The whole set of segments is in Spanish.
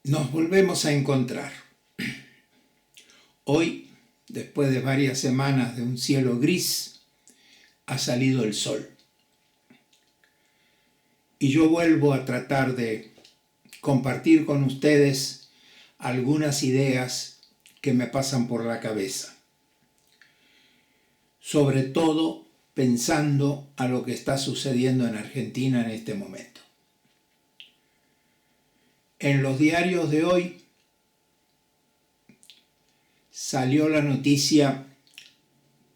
Nos volvemos a encontrar. Hoy, después de varias semanas de un cielo gris, ha salido el sol. Y yo vuelvo a tratar de compartir con ustedes algunas ideas que me pasan por la cabeza. Sobre todo pensando a lo que está sucediendo en Argentina en este momento. En los diarios de hoy salió la noticia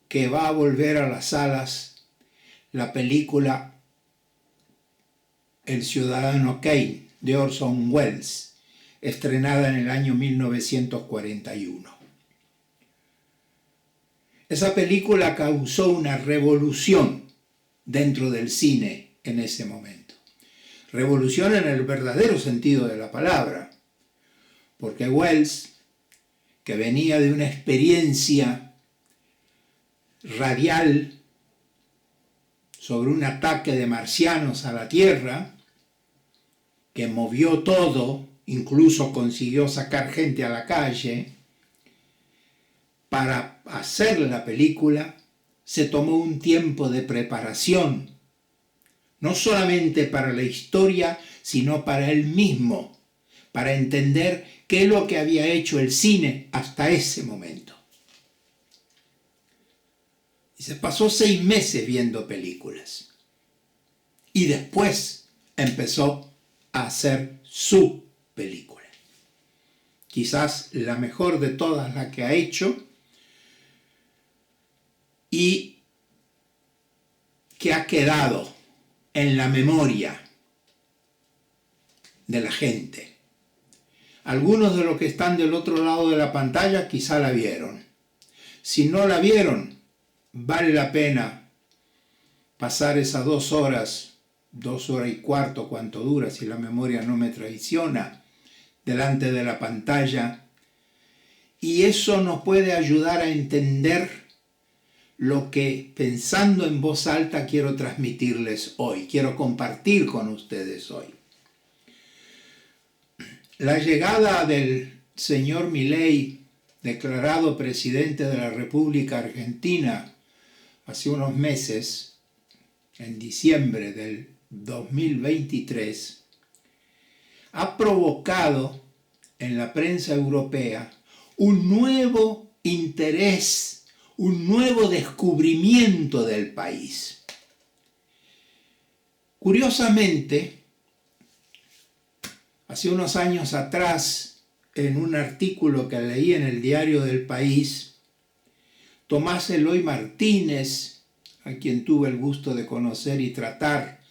que va a volver a las salas la película El Ciudadano Kane de Orson Welles, estrenada en el año 1941. Esa película causó una revolución dentro del cine en ese momento. Revolución en el verdadero sentido de la palabra, porque Welles, que venía de una experiencia radial sobre un ataque de marcianos a la Tierra, que movió todo, incluso consiguió sacar gente a la calle, para hacer la película se tomó un tiempo de preparación, no solamente para la historia, sino para él mismo, para entender qué es lo que había hecho el cine hasta ese momento. Y se pasó 6 meses viendo películas. Y después empezó a hacer su película. Quizás la mejor de todas las que ha hecho y que ha quedado en la memoria de la gente. Algunos de los que están del otro lado de la pantalla quizá la vieron. Si no la vieron, vale la pena pasar esas 2 horas, 2 horas y cuarto, cuánto dura, si la memoria no me traiciona, delante de la pantalla. Y eso nos puede ayudar a entender lo que, pensando en voz alta, quiero transmitirles hoy, quiero compartir con ustedes hoy. La llegada del señor Milei, declarado presidente de la República Argentina hace unos meses, en diciembre del 2023, ha provocado en la prensa europea un nuevo interés, un nuevo descubrimiento del país. Curiosamente, hace unos años atrás, en un artículo que leí en el diario del País, Tomás Eloy Martínez, a quien tuve el gusto de conocer y tratar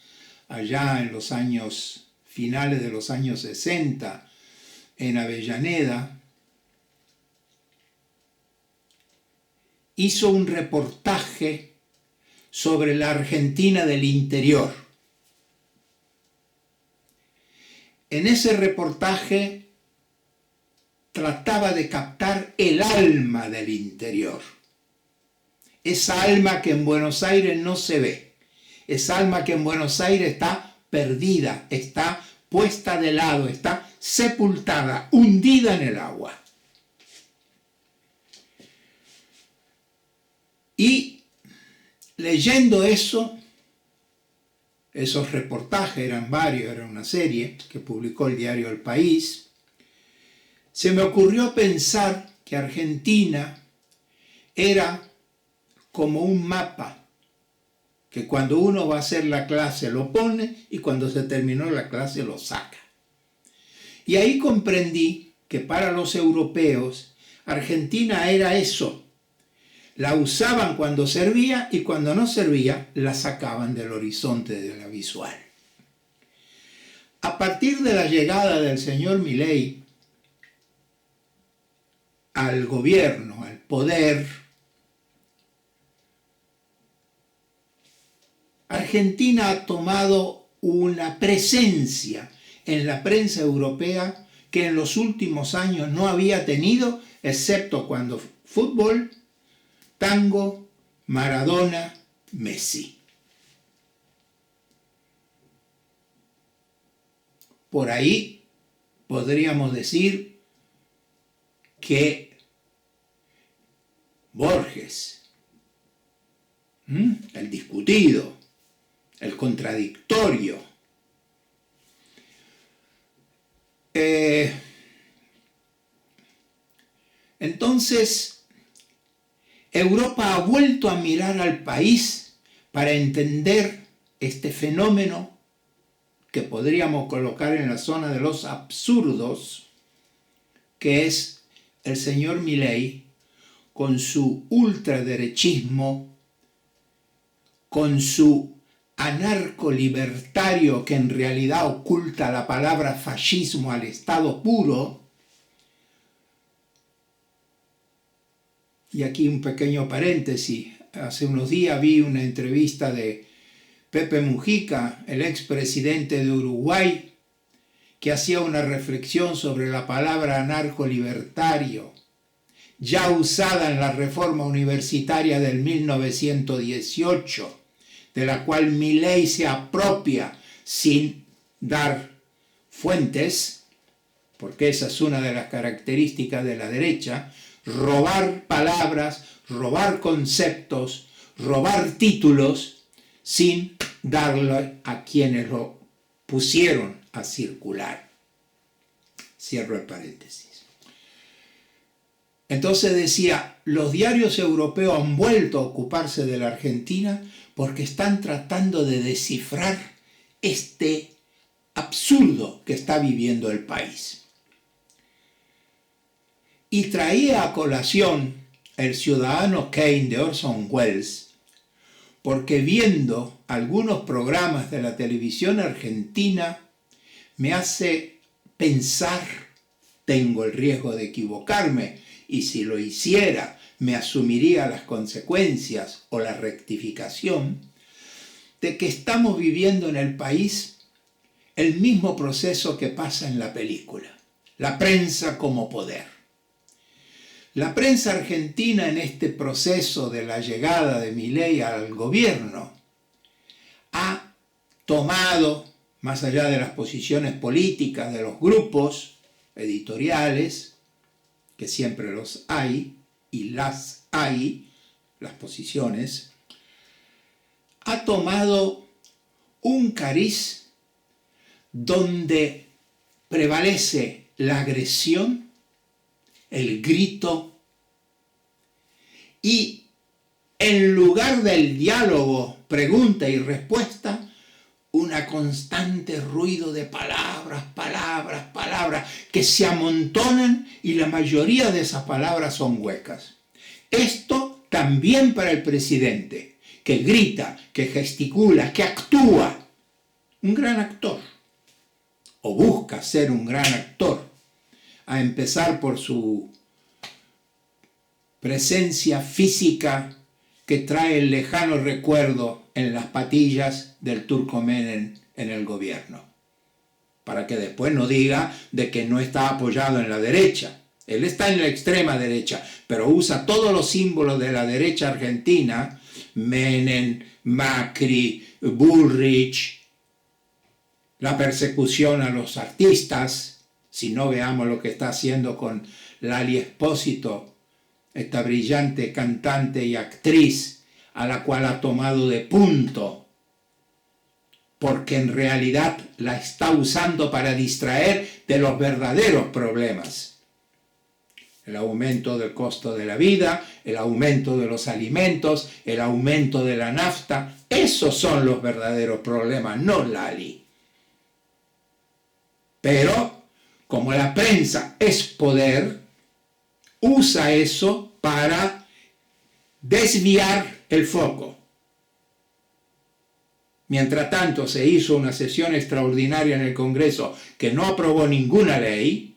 allá en los años finales de los años 60 en Avellaneda, hizo un reportaje sobre la Argentina del interior. En ese reportaje trataba de captar el alma del interior. Esa alma que en Buenos Aires no se ve. Esa alma que en Buenos Aires está perdida, está puesta de lado, está sepultada, hundida en el agua. Y leyendo eso, esos reportajes eran varios, era una serie que publicó el diario El País, se me ocurrió pensar que Argentina era como un mapa, que cuando uno va a hacer la clase lo pone y cuando se terminó la clase lo saca. Y ahí comprendí que para los europeos Argentina era eso. La usaban cuando servía y cuando no servía la sacaban del horizonte de la visual. A partir de la llegada del señor Milei al gobierno, al poder, Argentina ha tomado una presencia en la prensa europea que en los últimos años no había tenido, excepto cuando fútbol, tango, Maradona, Messi. Por ahí podríamos decir que Borges, el discutido, el contradictorio, entonces Europa ha vuelto a mirar al país para entender este fenómeno que podríamos colocar en la zona de los absurdos, que es el señor Milei con su ultraderechismo, con su anarcolibertario que en realidad oculta la palabra fascismo al estado puro. Y aquí un pequeño paréntesis. Hace unos días vi una entrevista de Pepe Mujica, el expresidente de Uruguay, que hacía una reflexión sobre la palabra anarcolibertario, ya usada en la reforma universitaria del 1918, de la cual Milei se apropia sin dar fuentes, porque esa es una de las características de la derecha: robar palabras, robar conceptos, robar títulos, sin darle a quienes lo pusieron a circular. Cierro el paréntesis. Entonces decía, los diarios europeos han vuelto a ocuparse de la Argentina porque están tratando de descifrar este absurdo que está viviendo el país. Y traía a colación El ciudadano Kane de Orson Welles, porque viendo algunos programas de la televisión argentina me hace pensar, tengo el riesgo de equivocarme, y si lo hiciera me asumiría las consecuencias o la rectificación, de que estamos viviendo en el país el mismo proceso que pasa en la película, la prensa como poder. La prensa argentina en este proceso de la llegada de Milei al gobierno ha tomado, más allá de las posiciones políticas de los grupos editoriales, que siempre los hay y las hay, las posiciones, ha tomado un cariz donde prevalece la agresión, el grito, y en lugar del diálogo, pregunta y respuesta, una constante ruido de palabras, palabras, palabras, que se amontonan y la mayoría de esas palabras son huecas. Esto también para el presidente, que grita, que gesticula, que actúa. Un gran actor, o busca ser un gran actor, a empezar por su presencia física que trae el lejano recuerdo en las patillas del Turco Menem en el gobierno, para que después no diga de que no está apoyado en la derecha. Él está en la extrema derecha, pero usa todos los símbolos de la derecha argentina: Menem, Macri, Bullrich, la persecución a los artistas. Si no, veamos lo que está haciendo con Lali Espósito, esta brillante cantante y actriz a la cual ha tomado de punto, porque en realidad la está usando para distraer de los verdaderos problemas. El aumento del costo de la vida, el aumento de los alimentos, el aumento de la nafta, esos son los verdaderos problemas, no Lali. Pero como la prensa es poder, usa eso para desviar el foco. Mientras tanto, se hizo una sesión extraordinaria en el Congreso que no aprobó ninguna ley,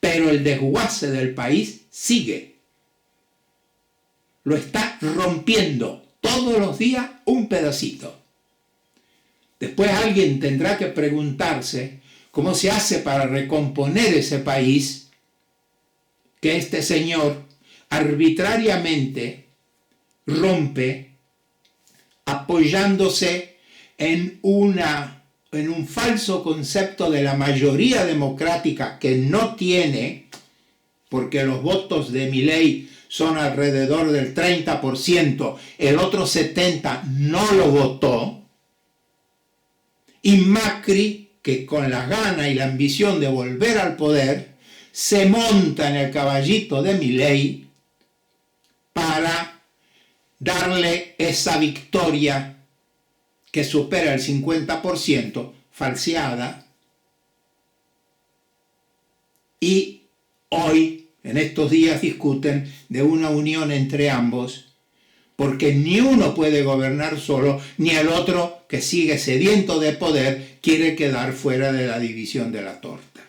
pero el desguace del país sigue. Lo está rompiendo todos los días un pedacito. Después alguien tendrá que preguntarse cómo se hace para recomponer ese país que este señor arbitrariamente rompe, apoyándose en una en un falso concepto de la mayoría democrática que no tiene, porque los votos de Milei son alrededor del 30%, el otro 70% no lo votó, y Macri, que con las ganas y la ambición de volver al poder, se monta en el caballito de Milei para darle esa victoria que supera el 50%, falseada, y hoy, en estos días, discuten de una unión entre ambos, porque ni uno puede gobernar solo, ni el otro, que sigue sediento de poder, quiere quedar fuera de la división de la torta.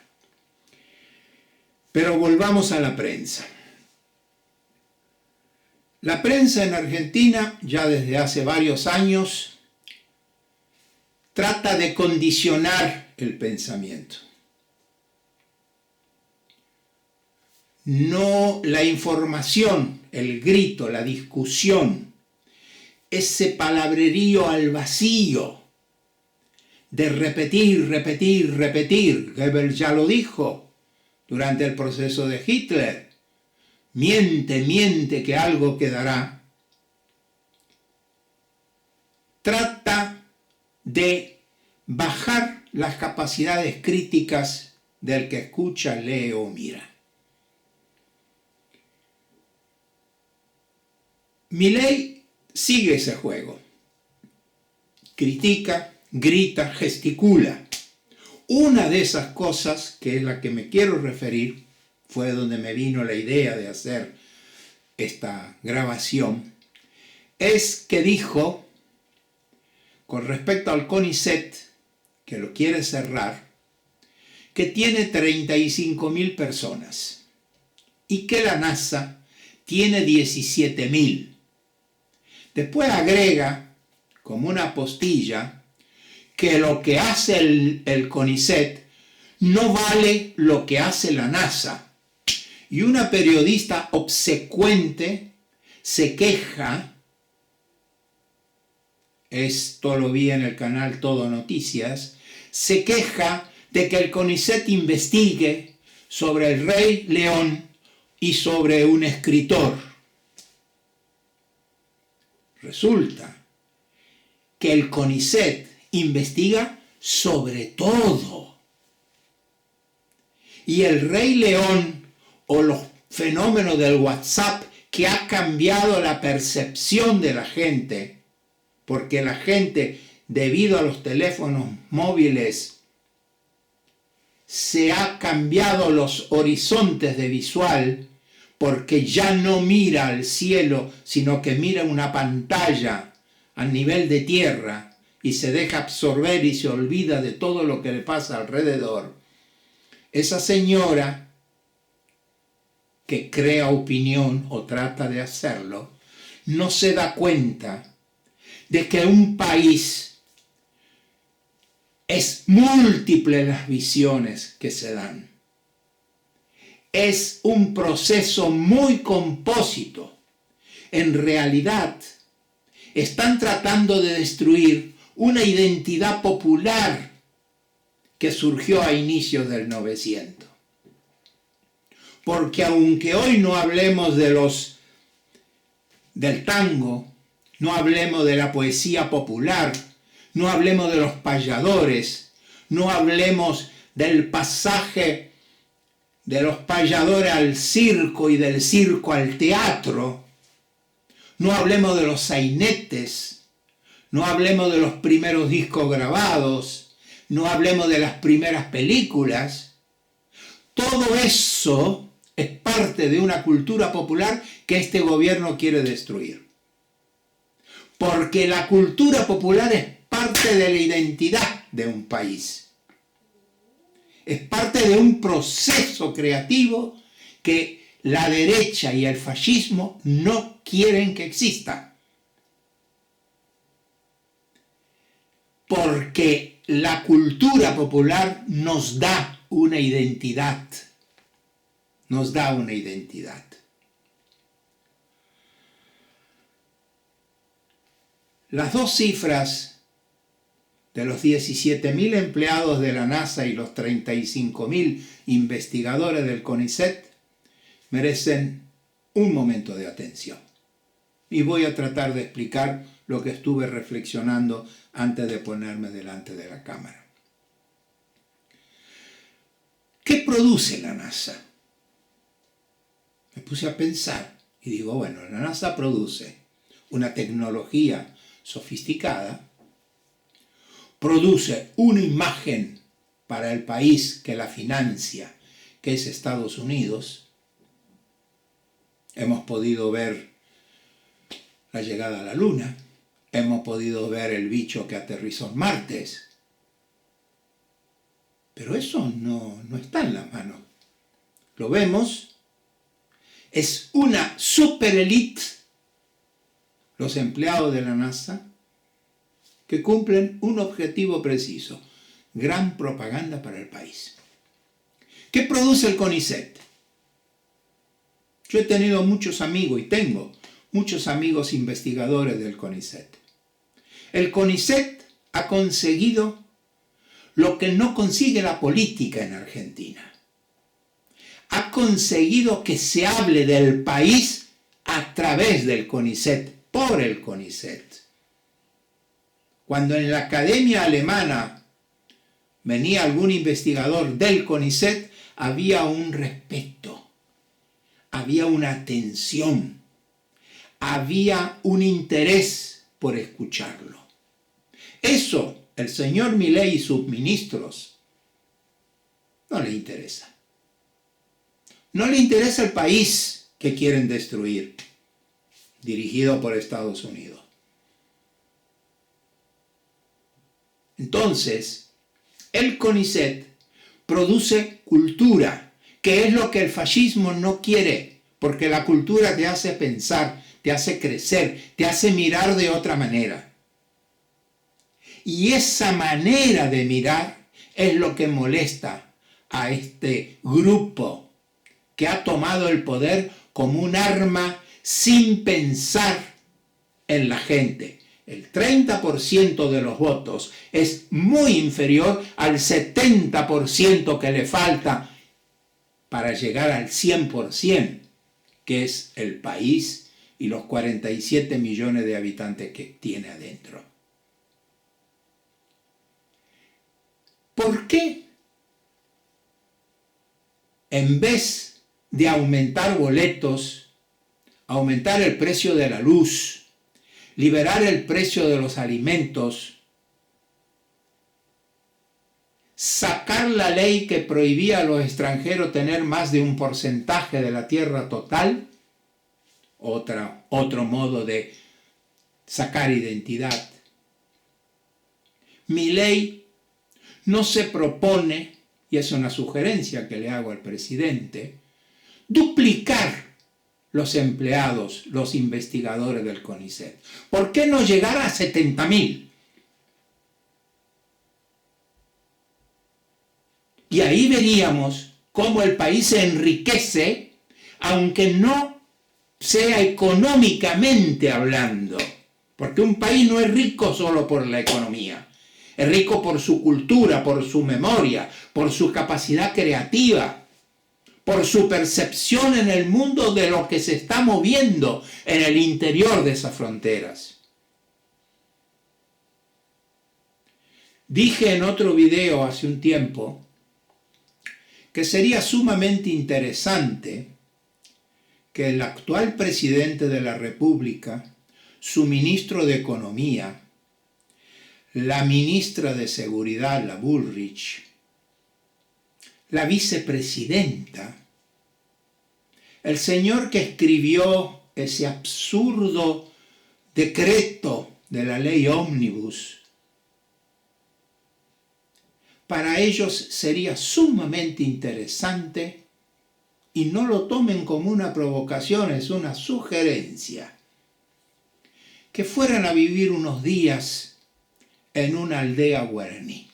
Pero volvamos a la prensa. La prensa en Argentina, ya desde hace varios años, trata de condicionar el pensamiento. No la información, el grito, la discusión, ese palabrerío al vacío de repetir, repetir, repetir. Goebbels ya lo dijo durante el proceso de Hitler. Miente, miente que algo quedará. Trata de bajar las capacidades críticas del que escucha, lee o mira. Milei sigue ese juego. Critica, grita, gesticula. Una de esas cosas, que es la que me quiero referir, fue donde me vino la idea de hacer esta grabación, es que dijo, con respecto al CONICET, que lo quiere cerrar, que tiene 35.000 personas y que la NASA tiene 17.000. Después agrega, como una postilla, que lo que hace el CONICET no vale lo que hace la NASA. Y una periodista obsecuente se queja, esto lo vi en el canal Todo Noticias, se queja de que el CONICET investigue sobre el Rey León y sobre un escritor. Resulta que el CONICET investiga sobre todo. Y el Rey León o los fenómenos del WhatsApp, que ha cambiado la percepción de la gente, porque la gente, debido a los teléfonos móviles, se ha cambiado los horizontes de visual, porque ya no mira al cielo, sino que mira una pantalla a nivel de tierra y se deja absorber y se olvida de todo lo que le pasa alrededor. Esa señora que crea opinión o trata de hacerlo, no se da cuenta de que un país es múltiple las visiones que se dan. Es un proceso muy compósito. En realidad, están tratando de destruir una identidad popular que surgió a inicios del 900. Porque aunque hoy no hablemos del tango, no hablemos de la poesía popular, no hablemos de los payadores, no hablemos del pasaje de los payadores al circo y del circo al teatro, no hablemos de los sainetes, no hablemos de los primeros discos grabados, no hablemos de las primeras películas. Todo eso es parte de una cultura popular que este gobierno quiere destruir. Porque la cultura popular es parte de la identidad de un país. Es parte de un proceso creativo que la derecha y el fascismo no quieren que exista. Porque la cultura popular nos da una identidad. Nos da una identidad. Las dos cifras de los 17.000 empleados de la NASA y los 35.000 investigadores del CONICET merecen un momento de atención. Y voy a tratar de explicar lo que estuve reflexionando antes de ponerme delante de la cámara. ¿Qué produce la NASA? Me puse a pensar y digo, bueno, la NASA produce una tecnología sofisticada, produce una imagen para el país que la financia, que es Estados Unidos. Hemos podido ver la llegada a la Luna, hemos podido ver el bicho que aterrizó en Marte, pero eso no está en la mano. Lo vemos, es una superélite, los empleados de la NASA, que cumplen un objetivo preciso, gran propaganda para el país. ¿Qué produce el CONICET? Yo he tenido muchos amigos y tengo muchos amigos investigadores del CONICET. El CONICET ha conseguido lo que no consigue la política en Argentina. Ha conseguido que se hable del país a través del CONICET, por el CONICET. Cuando en la academia alemana venía algún investigador del CONICET, había un respeto, había una atención, había un interés por escucharlo. Eso el señor Milei y sus ministros no le interesa. No le interesa el país que quieren destruir, dirigido por Estados Unidos. Entonces, el CONICET produce cultura, que es lo que el fascismo no quiere, porque la cultura te hace pensar, te hace crecer, te hace mirar de otra manera. Y esa manera de mirar es lo que molesta a este grupo que ha tomado el poder como un arma sin pensar en la gente. El 30% de los votos es muy inferior al 70% que le falta para llegar al 100%, que es el país y los 47 millones de habitantes que tiene adentro. ¿Por qué en vez de aumentar boletos, aumentar el precio de la luz, liberar el precio de los alimentos, sacar la ley que prohibía a los extranjeros tener más de un porcentaje de la tierra total, otro modo de sacar identidad? Milei no se propone, y es una sugerencia que le hago al presidente, duplicar los empleados, los investigadores del CONICET. ¿Por qué no llegar a 70.000? Y ahí veríamos cómo el país se enriquece, aunque no sea económicamente hablando. Porque un país no es rico solo por la economía. Es rico por su cultura, por su memoria, por su capacidad creativa, por su percepción en el mundo de lo que se está moviendo en el interior de esas fronteras. Dije en otro video hace un tiempo que sería sumamente interesante que el actual presidente de la República, su ministro de Economía, la ministra de Seguridad, la Bullrich, la vicepresidenta, el señor que escribió ese absurdo decreto de la ley ómnibus, para ellos sería sumamente interesante, y no lo tomen como una provocación, es una sugerencia, que fueran a vivir unos días en una aldea guaraní.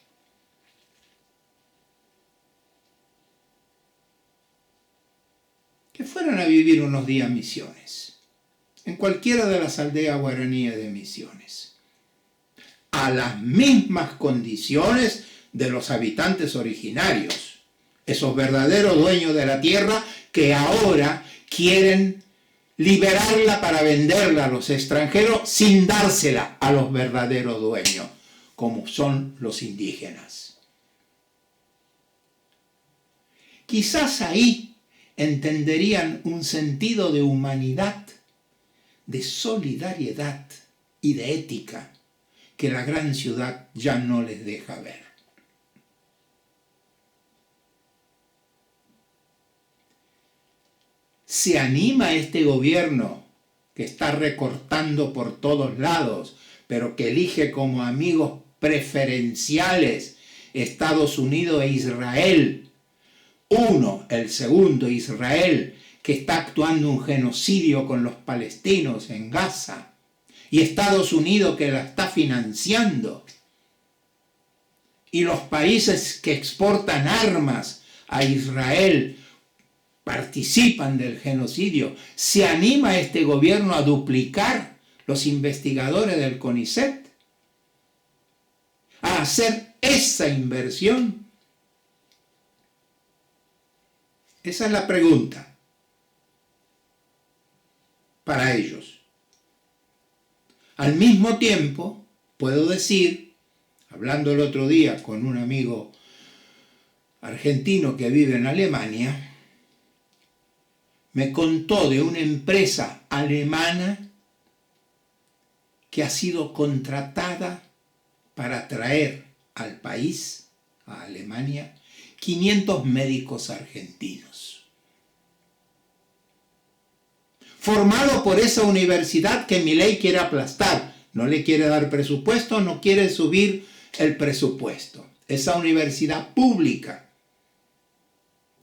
Que fueran a vivir unos días en Misiones, en cualquiera de las aldeas guaraníes de Misiones. a las mismas condiciones de los habitantes originarios, esos verdaderos dueños de la tierra que ahora quieren liberarla para venderla a los extranjeros sin dársela a los verdaderos dueños, como son los indígenas. Quizás ahí entenderían un sentido de humanidad, de solidaridad y de ética que la gran ciudad ya no les deja ver. ¿Se anima este gobierno que está recortando por todos lados, pero que elige como amigos preferenciales Estados Unidos e Israel? Uno, el segundo, Israel, que está actuando un genocidio con los palestinos en Gaza, y Estados Unidos que la está financiando, y los países que exportan armas a Israel participan del genocidio. ¿Se anima este gobierno a duplicar los investigadores del CONICET? ¿A hacer esa inversión? Esa es la pregunta para ellos. Al mismo tiempo, puedo decir, hablando el otro día con un amigo argentino que vive en Alemania, me contó de una empresa alemana que ha sido contratada para traer al país, a Alemania, 500 médicos argentinos. Formado por esa universidad que Milei quiere aplastar. No le quiere dar presupuesto, no quiere subir el presupuesto. Esa universidad pública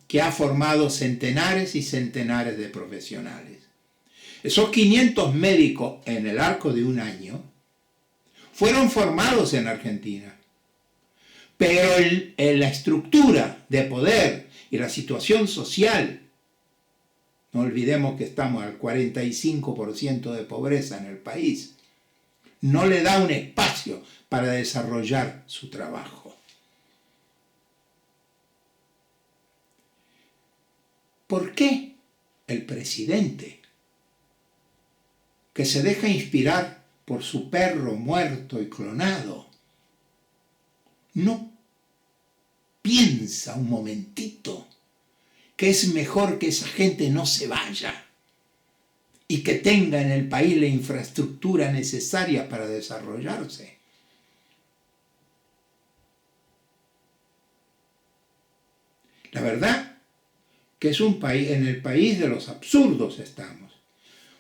que ha formado centenares y centenares de profesionales. Esos 500 médicos en el arco de un año fueron formados en Argentina. Pero la estructura de poder y la situación social, no olvidemos que estamos al 45% de pobreza en el país, no le da un espacio para desarrollar su trabajo. ¿Por qué el presidente, que se deja inspirar por su perro muerto y clonado, no piensa un momentito que es mejor que esa gente no se vaya y que tenga en el país la infraestructura necesaria para desarrollarse? La verdad que es un país, en el país de los absurdos estamos.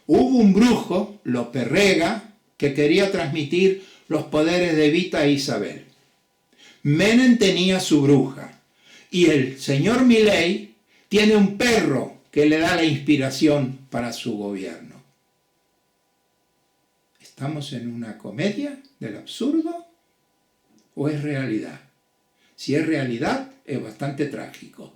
Hubo un brujo, López Rega, que quería transmitir los poderes de Evita e Isabel. Menem tenía su bruja y el señor Milei tiene un perro que le da la inspiración para su gobierno. ¿Estamos en una comedia del absurdo o es realidad? Si es realidad, es bastante trágico.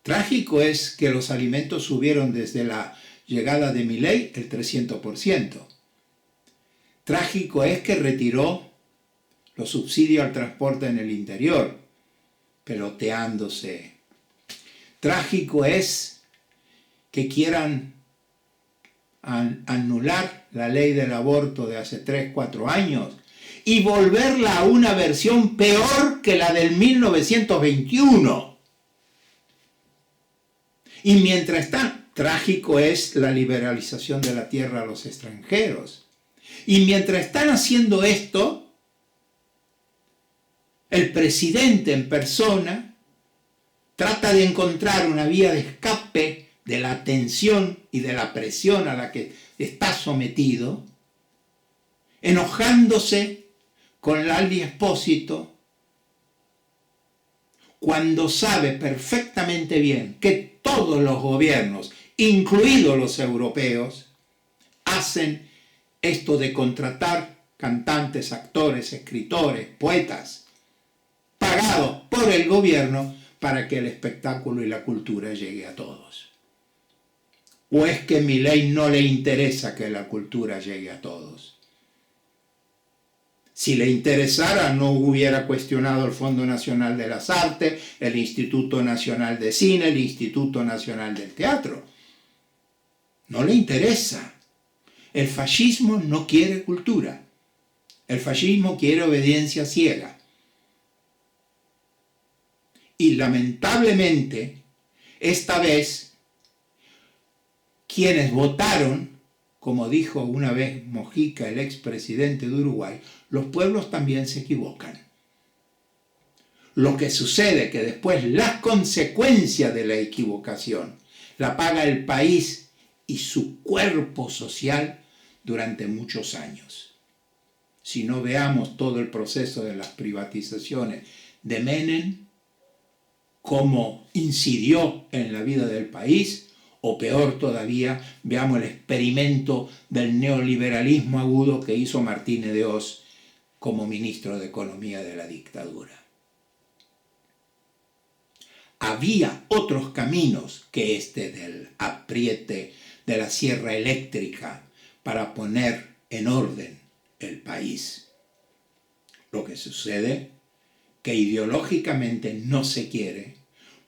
Trágico es que los alimentos subieron desde la llegada de Milei el 300%. Trágico es que retiró los subsidios al transporte en el interior, peloteándose. Trágico es que quieran anular la ley del aborto de hace 3-4 años y volverla a una versión peor que la del 1921. Y mientras tan trágico es la liberalización de la tierra a los extranjeros. Y mientras están haciendo esto, el presidente en persona trata de encontrar una vía de escape de la tensión y de la presión a la que está sometido, enojándose con Lali Espósito, cuando sabe perfectamente bien que todos los gobiernos, incluidos los europeos, hacen esto de contratar cantantes, actores, escritores, poetas, pagados por el gobierno para que el espectáculo y la cultura llegue a todos. ¿O es que Milei no le interesa que la cultura llegue a todos? Si le interesara, no hubiera cuestionado el Fondo Nacional de las Artes, el Instituto Nacional de Cine, el Instituto Nacional del Teatro. No le interesa. El fascismo no quiere cultura. El fascismo quiere obediencia ciega. Y lamentablemente, esta vez, quienes votaron, como dijo una vez Mojica, el expresidente de Uruguay, los pueblos también se equivocan. Lo que sucede es que después las consecuencias de la equivocación la paga el país y su cuerpo social durante muchos años. Si no veamos todo el proceso de las privatizaciones de Menem, cómo incidió en la vida del país, o peor todavía, veamos el experimento del neoliberalismo agudo que hizo Martínez de Hoz como ministro de Economía de la dictadura. Había otros caminos que este del apriete de la sierra eléctrica para poner en orden el país. Lo que sucede que ideológicamente no se quiere,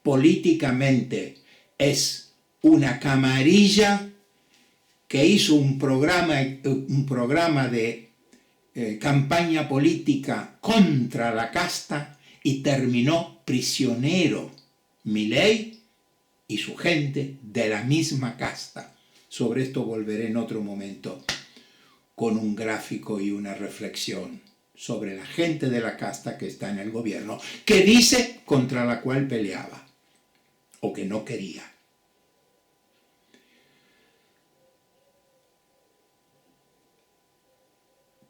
políticamente es una camarilla que hizo un programa de campaña política contra la casta y terminó prisionero Milei y su gente de la misma casta. Sobre esto volveré en otro momento con un gráfico y una reflexión sobre la gente de la casta que está en el gobierno, que dice contra la cual peleaba o que no quería.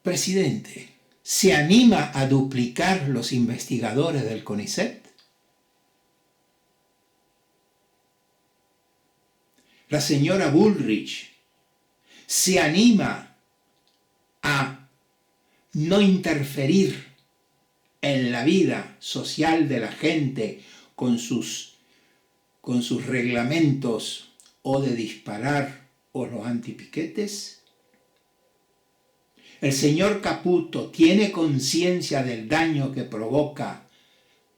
Presidente, ¿se anima a duplicar los investigadores del CONICET? La señora Bullrich se anima a no interferir en la vida social de la gente con sus reglamentos o de disparar o los antipiquetes. El señor Caputo tiene conciencia del daño que provoca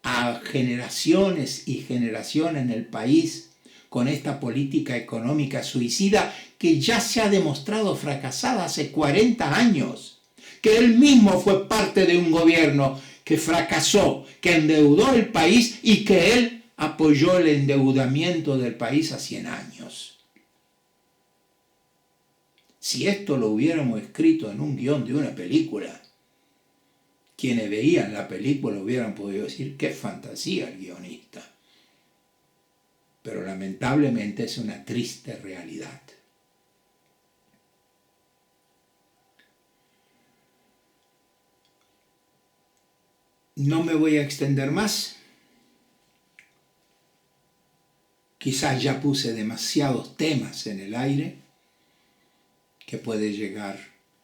a generaciones y generaciones en el país con esta política económica suicida que ya se ha demostrado fracasada hace 40 años, que él mismo fue parte de un gobierno que fracasó, que endeudó el país y que él apoyó el endeudamiento del país a 100 años. Si esto lo hubiéramos escrito en un guión de una película, quienes veían la película hubieran podido decir qué fantasía el guionista. Pero lamentablemente es una triste realidad. No me voy a extender más. Quizás ya puse demasiados temas en el aire que puede llegar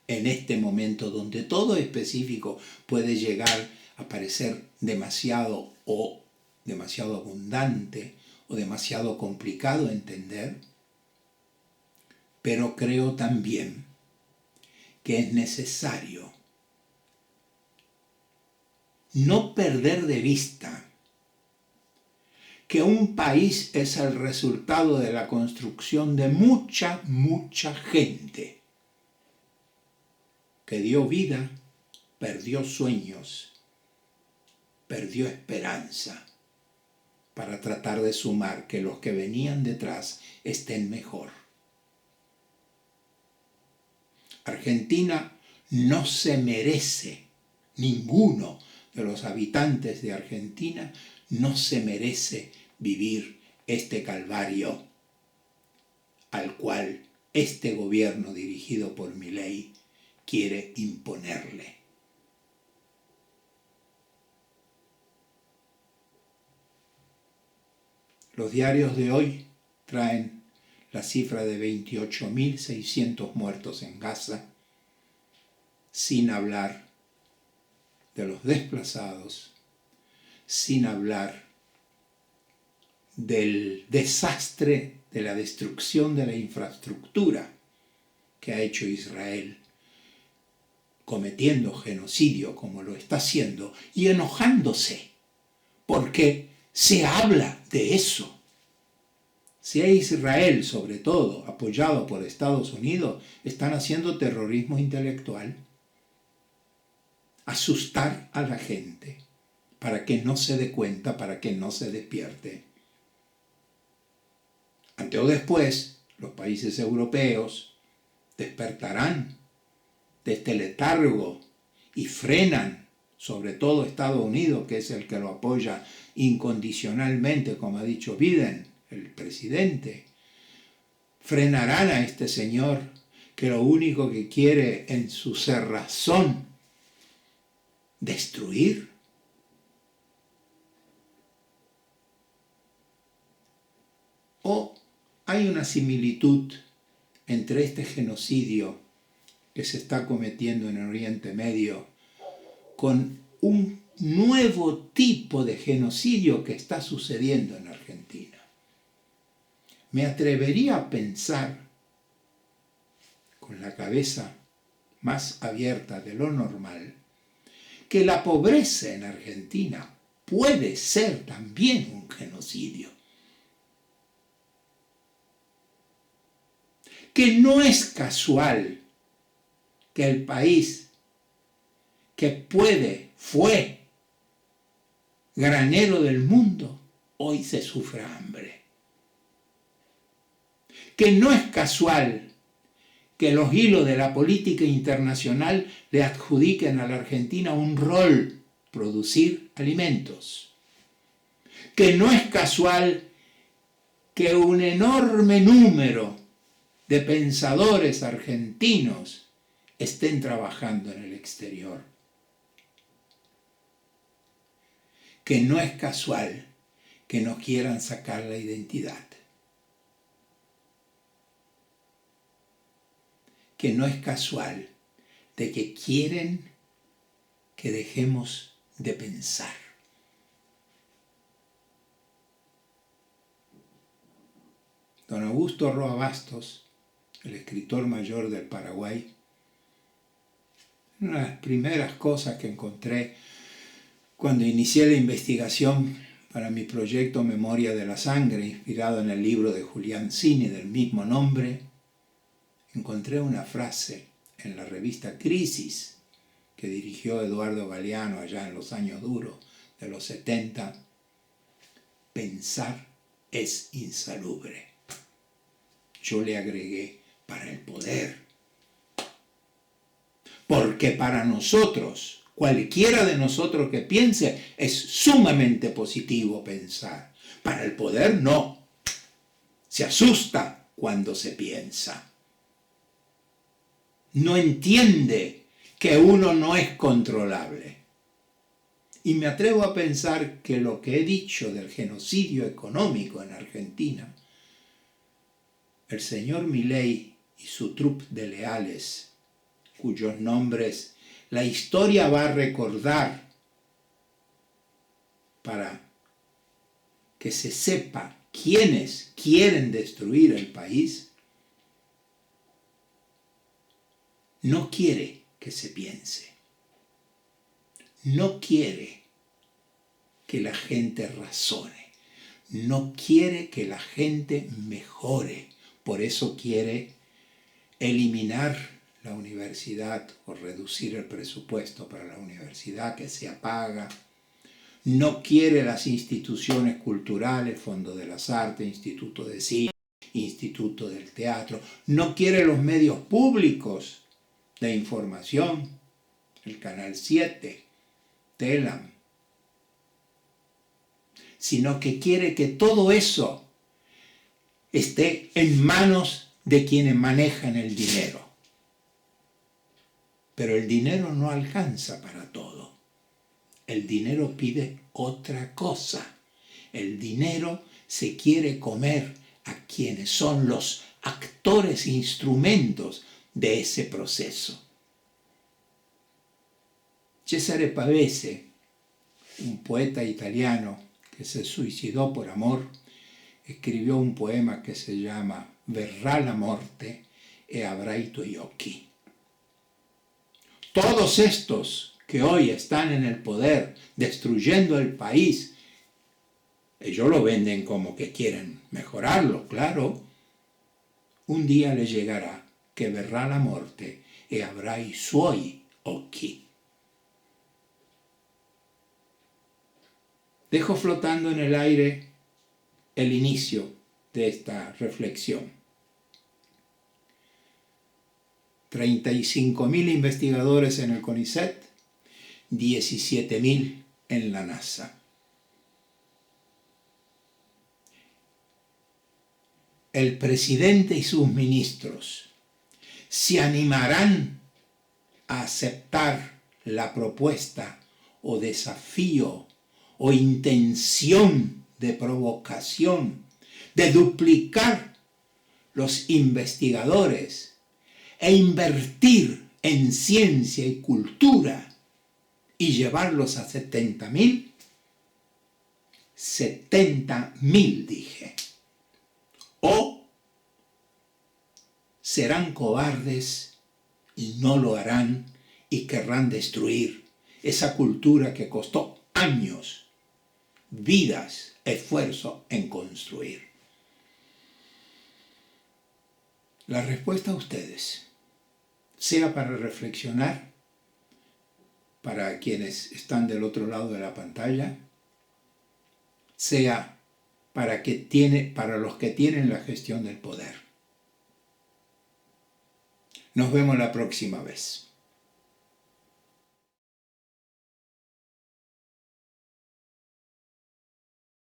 en este momento donde todo específico puede llegar a parecer demasiado abundante o demasiado complicado de entender, pero creo también que es necesario no perder de vista que un país es el resultado de la construcción de mucha gente que dio vida, perdió sueños, perdió esperanza para tratar de sumar que los que venían detrás estén mejor. Argentina no se merece, ninguno de los habitantes de Argentina no se merece vivir este calvario al cual este gobierno dirigido por Milei quiere imponerle. Los diarios de hoy traen la cifra de 28.600 muertos en Gaza, sin hablar de los desplazados, sin hablar del desastre de la destrucción de la infraestructura que ha hecho Israel, cometiendo genocidio como lo está haciendo y enojándose, porque se habla de eso. Si a Israel, sobre todo, apoyado por Estados Unidos, están haciendo terrorismo intelectual, asustar a la gente para que no se dé cuenta, para que no se despierte. Antes o después, los países europeos despertarán de este letargo y frenan, sobre todo Estados Unidos, que es el que lo apoya incondicionalmente, como ha dicho Biden, el presidente. Frenarán a este señor que lo único que quiere en su cerrazón destruir. ¿O hay una similitud entre este genocidio que se está cometiendo en el Oriente Medio con un nuevo tipo de genocidio que está sucediendo en Argentina? Me atrevería a pensar, con la cabeza más abierta de lo normal, que la pobreza en Argentina puede ser también un genocidio. Que no es casual que el país que fue granero del mundo, hoy se sufra hambre. Que no es casual que los hilos de la política internacional le adjudiquen a la Argentina un rol: producir alimentos. Que no es casual que un enorme número de pensadores argentinos estén trabajando en el exterior. Que no es casual que no quieran sacar la identidad. Que no es casual de que quieren que dejemos de pensar. Don Augusto Roa Bastos, el escritor mayor del Paraguay, una de las primeras cosas que encontré cuando inicié la investigación para mi proyecto Memoria de la Sangre, inspirado en el libro de Julián Cini del mismo nombre, encontré una frase en la revista Crisis que dirigió Eduardo Galeano allá en los años duros de los 70. Pensar es insalubre. Yo le agregué: para el poder. Porque para nosotros, cualquiera de nosotros que piense, es sumamente positivo pensar. Para el poder no. Se asusta cuando se piensa. No entiende que uno no es controlable. Y me atrevo a pensar que lo que he dicho del genocidio económico en Argentina, el señor Milei y su trupe de leales, cuyos nombres la historia va a recordar para que se sepa quiénes quieren destruir el país, no quiere que se piense. No quiere que la gente razone. No quiere que la gente mejore. Por eso quiere eliminar la universidad o reducir el presupuesto para la universidad que se apaga. No quiere las instituciones culturales, Fondo de las Artes, Instituto de Cine, Instituto del Teatro. No quiere los medios públicos de información, el Canal 7, Telam, sino que quiere que todo eso esté en manos de quienes manejan el dinero. Pero el dinero no alcanza para todo. El dinero pide otra cosa. El dinero se quiere comer a quienes son los actores e instrumentos de ese proceso. Cesare Pavese, un poeta italiano que se suicidó por amor, escribió un poema que se llama Verrà la morte e avrai i tuoi occhi. Todos estos que hoy están en el poder, destruyendo el país, ellos lo venden como que quieren mejorarlo, claro. Un día le llegará que verrà la morte e avrai i suoi occhi. Dejo flotando en el aire el inicio de esta reflexión. 35.000 investigadores en el CONICET, 17.000 en la NASA. El presidente y sus ministros se animarán a aceptar la propuesta o desafío o intención de provocación de duplicar los investigadores e invertir en ciencia y cultura y llevarlos a 70.000. 70.000 dije. O serán cobardes y no lo harán y querrán destruir esa cultura que costó años, vidas, esfuerzo en construir. La respuesta a ustedes, sea para reflexionar, para quienes están del otro lado de la pantalla, sea para los que tienen la gestión del poder. Nos vemos la próxima vez.